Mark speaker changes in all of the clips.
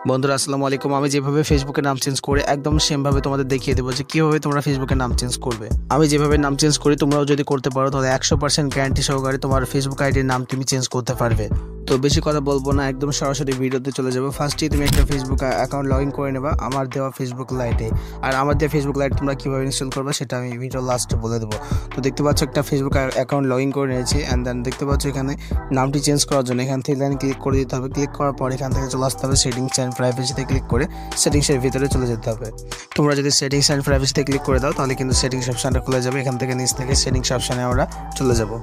Speaker 1: বন্ধুরা আসসালামু আলাইকুম। আমি যেভাবে ফেসবুকের নাম চেঞ্জ করে একদম সেম ভাবে তোমাদের দেখিয়ে দেবো যে কীভাবে তোমরা ফেসবুকের নাম চেঞ্জ করবে। আমি যেভাবে নাম চেঞ্জ করি তোমরাও যদি করতে পারো তাহলে 100% গ্যারান্টি সহকারে তোমার ফেসবুক আইডির নাম তুমি চেঞ্জ করতে পারবে। তো বেশি কথা বলবো না, একদম সরাসরি ভিডিওতে চলে যাবো। ফার্স্টেই তুমি একটা ফেসবুক অ্যাকাউন্ট লগ ইন করে নেবা আমার দেওয়া ফেসবুক লাইটে। আর আমার দেওয়া ফেসবুক লাইট তোমরা কীভাবে ইনস্টল করবে সেটা আমি ভিডিও লাস্টে বলে দেবো। তো দেখতে পাচ্ছ একটা ফেসবুক অ্যাকাউন্ট লগ ইন করে নিয়েছি। অ্যান্ড দেন দেখতে পাচ্ছ এখানে নামটি চেঞ্জ করার জন্য এখান থেকে ক্লিক করে দিতে হবে। ক্লিক করার পর এখান থেকে চলে আসতে হবে সেটিংস অ্যান্ড প্রাইভেসিতে ক্লিক করে সেটিংসের ভিতরে চলে যেতে হবে। তোমরা যদি সেটিংস অ্যান্ড প্রাইভেসিতে ক্লিক করে দাও তাহলে কিন্তু সেটিংস অপশানটা খুলে যাবে। এখান থেকে নিচ থেকে সেটিংস অপশানে আমরা চলে যাব।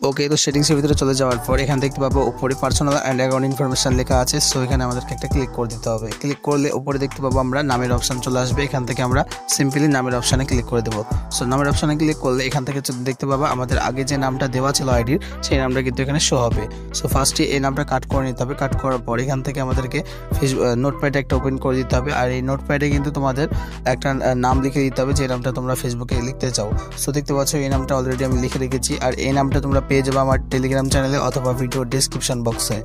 Speaker 1: ওকে, তো সেটিংসের ভিতরে চলে যাওয়ার পর এখান দেখতে পাবো উপরে পার্সোনাল অ্যান্ড অ্যাকাউন্ট ইনফরমেশন লেখা আছে। সো এখানে আমাদেরকে একটা ক্লিক করে দিতে হবে। ক্লিক করলে উপরে দেখতে পাবো আমরা নামের অপশান চলে আসবে। এখান থেকে আমরা সিম্পলি নামের অপশানে ক্লিক করে দেবো। সো নামের অপশানে ক্লিক করলে এখান থেকে দেখতে পাবো আমাদের আগে যে নামটা দেওয়া ছিল আইডির সেই নামটা কিন্তু এখানে শো হবে। সো ফার্স্টে এই নামটা কাট করে নিতে হবে। কাট করার পর এখান থেকে আমাদেরকে নোটপ্যাডে একটা ওপেন করে দিতে হবে। আর এই নোটপ্যাডে কিন্তু তোমাদের একটা নাম লিখে দিতে হবে যে নামটা তোমরা ফেসবুকে লিখতে চাও। সো দেখতে পাচ্ছ এই নামটা অলরেডি আমি লিখে রেখেছি। আর এই নামটা তোমরা পেয়ে যাবে আমার টেলিগ্রাম চ্যানেলে অথবা ভিডিও ডেসক্রিপশন বক্সে।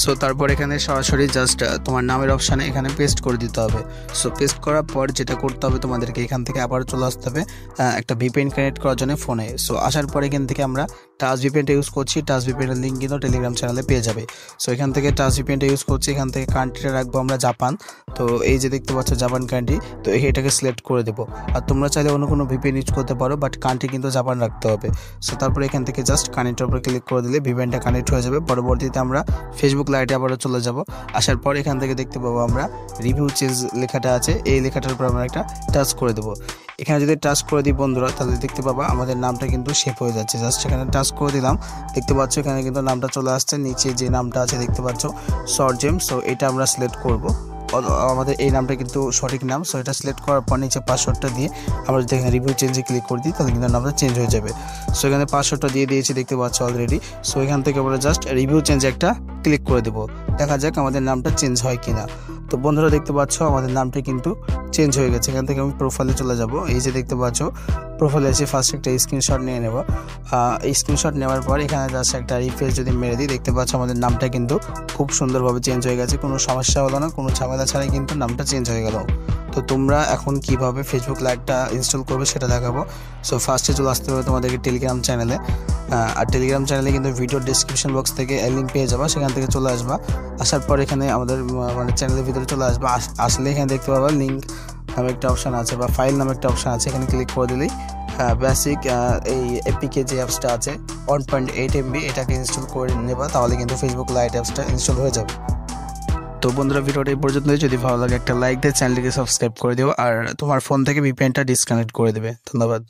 Speaker 1: সো তারপর এখানে সরাসরি জাস্ট তোমার নামের অপশানে এখানে পেস্ট করে দিতে হবে। সো পেস্ট করার পর যেটা করতে হবে তোমাদেরকে এখান থেকে আবার চলে আসতে হবে একটা ভিপিএন কানেক্ট করার জন্য ফোনে। সো আসার পর এখান থেকে আমরা টাচ ভিপিএনটা ইউজ করছি। টাচ ভিপিএনের লিঙ্ক কিন্তু টেলিগ্রাম চ্যানেলে পেয়ে যাবে। সো এখান থেকে টাচ ভিপিএনটা ইউজ করছি। এখান থেকে কান্ট্রিটা রাখবো আমরা জাপান। তো এই যে দেখতে পাচ্ছ জাপান কান্ট্রি, তো এটাকে সিলেক্ট করে দেবো। আর তোমরা চাইলে অন্য কোনো ভিপিএন ইউজ করতে পারো, বাট কান্ট্রি কিন্তু জাপান রাখতে হবে। সো তারপরে এখান থেকে জাস্ট কানেক্টের উপর ক্লিক করে দিলে ভিপিএনটা কানেক্ট হয়ে যাবে। পরবর্তীতে আমরা ফেসবুক লাইটে আবারও চলে যাব। আসার পর এখান থেকে দেখতে পাবো আমরা রিভিউ চেঞ্জ লেখাটা আছে, এই লেখাটার উপর আমরা একটা টাচ করে দেবো। এখানে যদি টাচ করে দিই বন্ধুরা তাহলে দেখতে পাবা আমাদের নামটা কিন্তু সেভ হয়ে যাচ্ছে। জাস্ট এখানে টাচ করে দিলাম, দেখতে পাচ্ছ এখানে কিন্তু নামটা চলে আসছে। নিচে যে নামটা আছে দেখতে পাচ্ছ সরজেম। সো এটা আমরা সিলেক্ট করব। আমাদের এই নামটা কিন্তু সঠিক নাম। সো এটা সিলেক্ট করার পর নিচে পাসওয়ার্ডটা দিয়ে আমরা যদি এখানে রিভিউ চেঞ্জে ক্লিক করে দিই তাহলে কিন্তু নামটা চেঞ্জ হয়ে যাবে। সো এখানে পাসওয়ার্ডটা দিয়ে দিয়েছি দেখতে পাচ্ছ অলরেডি। সো এখান থেকে আমরা জাস্ট রিভিউ চেঞ্জে একটা ক্লিক করে দেবো। দেখা যাক আমাদের নামটা চেঞ্জ হয় কিনা। তো বন্ধুরা দেখতে পাচ্ছ আমাদের নামটা কিন্তু চেঞ্জ হয়ে গেছে। এখান থেকে আমি প্রোফাইলে চলে যাব। এই যে দেখতে পাচ্ছ প্রোফাইলে এসে ফার্স্ট একটা স্ক্রিনশট নিয়ে নেব। এই স্ক্রিনশট নেওয়ার পর এখানে জাস্ট একটা রিফ্রেশ যদি মেরে দিই দেখতে পাচ্ছ আমাদের নামটা কিন্তু খুব সুন্দরভাবে চেঞ্জ হয়ে গেছে। কোনো সমস্যা হলো না, কোনো ঝামেলা ছাড়াই কিন্তু নামটা চেঞ্জ হয়ে গেল। তো তোমরা এখন কিভাবে ফেসবুক লাইটটা ইনস্টল করবে সেটা দেখাবো। সো ফার্স্টে চলে আসতে হবে তোমাদেরকে টেলিগ্রাম চ্যানেলে। আর টেলিগ্রাম চ্যানেলে কিন্তু ভিডিও ডেসক্রিপশন বক্স থেকে লিঙ্ক পেয়ে যাবা, সেখান থেকে চলে আসবা। আসার পর এখানে আমাদের মানে চ্যানেলের ভিতরে চলে আসবা। আসলে এখানে দেখতে পাবা লিঙ্ক নামে একটা অপশান আছে বা ফাইল নামে একটা অপশান আছে। এখানে ক্লিক করে দিলেই বেসিক এই এপিকে যে অ্যাপসটা আছে 1.8 MB এটাকে ইনস্টল করে নেবা, তাহলে কিন্তু ফেসবুক লাইট অ্যাপসটা ইনস্টল হয়ে যাবে। তো বন্ধুরা ভিডিওটা এই পর্যন্ত, যদি ভালো লাগে একটা লাইক দিয়ে চ্যানেলটিকে সাবস্ক্রাইব করে দিও আর তোমার ফোন থেকে ভিপিএনটা ডিসকানেক্ট করে দেবে। ধন্যবাদ।